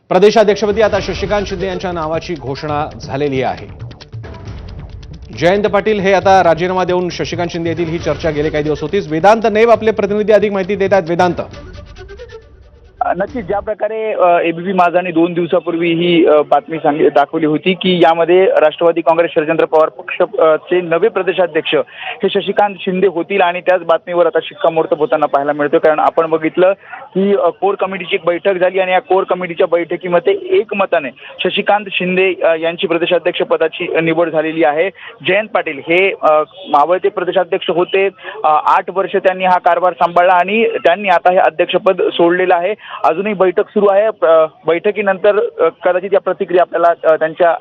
प्रदेशाध्यक्षपदी आता शशिकांत शिंदे यांच्या नावाची घोषणा झालेली आहे। जयंत पाटील हे आता राजीनामा देऊन शशिकांत शिंदे येतील ही चर्चा गेले काही दिवस होतीच। वेदांत नेब आपले प्रतिनिधी अधिक माहिती देत आहेत। वेदांत, नक्कीच ज्या प्रकारे एबीपी माझाने 2 दिवसापूर्वी ही बातमी दाखवली होती की यामध्ये राष्ट्रवादी काँग्रेस शरदचंद्र पवार पक्षाचे नवे प्रदेशाध्यक्ष हे शशिकांत शिंदे होतील आणि त्याच बातमीवर आता शिक्कामोर्तब होताना पाहायला मिळतो। कारण आपण बघितलं की कोर कमिटीची एक बैठक झाली आणि या कोर कमिटीच्या बैठकीमध्ये एकमताने शशिकांत शिंदे यांची प्रदेशाध्यक्ष पदाची निवड झालेली आहे। जयंत पाटील हे मावळते प्रदेशाध्यक्ष होते, 8 वर्ष त्यांनी हा कारभार सांभाळला आणि त्यांनी आता हे अध्यक्षपद सोडलेलं आहे। अजूनही बैठक सुरू आहे। बैठकीनंतर कदाचित या प्रतिक्रिया आपल्याला त्यांच्या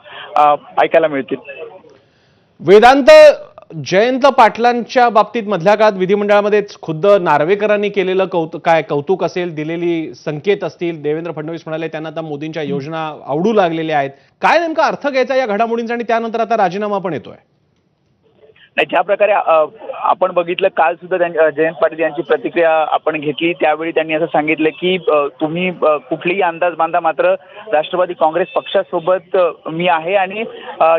ऐकायला मिळतील। वेदांत, जयंत पाटलांच्या बाबतीत मधल्या काळात विधिमंडळामध्ये खुद्द नार्वेकरांनी केलेलं कौतुक असेल, दिलेली संकेत असतील। देवेंद्र फडणवीस म्हणाले त्यांना आता मोदींच्या योजना आवडू लागलेल्या आहेत। काय नेमका अर्थ घ्यायचा या घडामोडींचा आणि त्यानंतर आता राजीनामा पण येतोय? नाही, ज्या प्रकारे आपण बघितलं काल सुद्धा जयंत पाटील यांची प्रतिक्रिया आपण घेतली, त्यावेळी त्यांनी असं सांगितलं की तुम्ही कुठलीही अंदाज बांधा, मात्र राष्ट्रवादी काँग्रेस पक्षासोबत मी आहे। आणि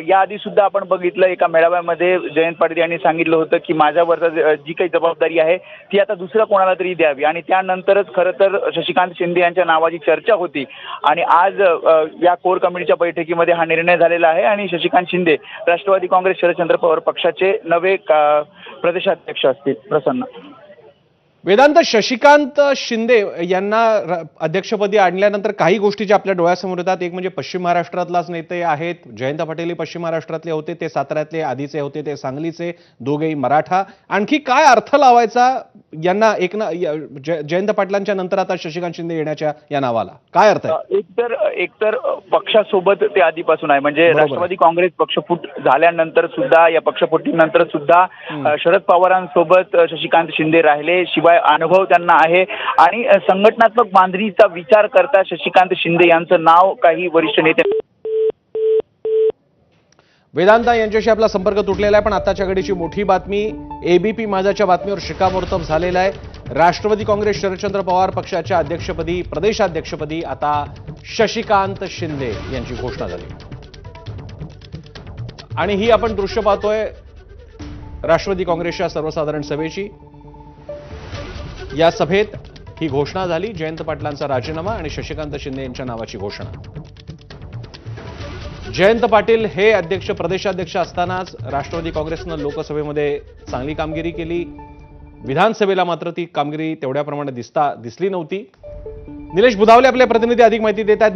याआधी सुद्धा आपण बघितलं एका मेळाव्यामध्ये जयंत पाटील यांनी सांगितलं होतं की माझ्यावर जी काही जबाबदारी आहे ती आता दुसऱ्या कोणाला तरी द्यावी आणि त्यानंतरच खरं तर शशिकांत शिंदे यांच्या नावाची चर्चा होती आणि आज या कोर कमिटीच्या बैठकीमध्ये हा निर्णय झालेला आहे आणि शशिकांत शिंदे राष्ट्रवादी काँग्रेस शरदचंद्र पवार पक्षाचे नवे प्रदेशाध्यक्ष असतील। प्रसन्न वेदांत, शशिकांत शिंदे यांना अध्यक्षपदी आणल्यानंतर काही गोष्टी ज्या आपल्या डोळ्यासमोर येतात, एक म्हणजे पश्चिम महाराष्ट्रातलाच नेते आहेत। जयंत पाटील पश्चिम महाराष्ट्रातले होते, ते साताऱ्यातले आधीचे होते, ते सांगलीचे, दोघेही मराठा। आणखी काय अर्थ लावायचा यांना जयंत पाटलांच्या नंतर आता शशिकांत शिंदे येण्याच्या या नावाला काय अर्थ आहे? एकतर पक्षासोबत ते आधीपासून आहे, म्हणजे राष्ट्रवादी काँग्रेस पक्षफूट झाल्यानंतर सुद्धा, या पक्षफुटीनंतर सुद्धा शरद पवारांसोबत शशिकांत शिंदे राहिले, शिवाय अनुभव त्यांना आहे आणि संघटनात्मक बांधणीचा विचार करता शशिकांत शिंदे यांचं नाव काही वरिष्ठ नेते। वेदांत यांच्याशी आपला संपर्क तुटलेला आहे, पण आताच्या घडीची मोठी बातमी, एबीपी माझाच्या बातमीवर शिक्कामोर्तब झालेला आहे। राष्ट्रवादी काँग्रेस शरदचंद्र पवार पक्षाच्या अध्यक्षपदी, प्रदेशाध्यक्षपदी आता शशिकांत शिंदे यांची घोषणा झाली आणि ही आपण दृश्य पाहतोय राष्ट्रवादी काँग्रेसच्या सर्वसाधारण सभेची। या सभेत ही घोषणा झाली, जयंत पाटलांचा राजीनामा आणि शशिकांत शिंदे यांच्या नावाची घोषणा। जयंत पाटील हे प्रदेशाध्यक्ष असतानाच राष्ट्रवादी काँग्रेसनं लोकसभेमध्ये चांगली कामगिरी केली, विधानसभेला मात्र ती कामगिरी तेवढ्या प्रमाणात दिसली नव्हती। निलेश बुधावले आपले प्रतिनिधी अधिक माहिती देत आहेत।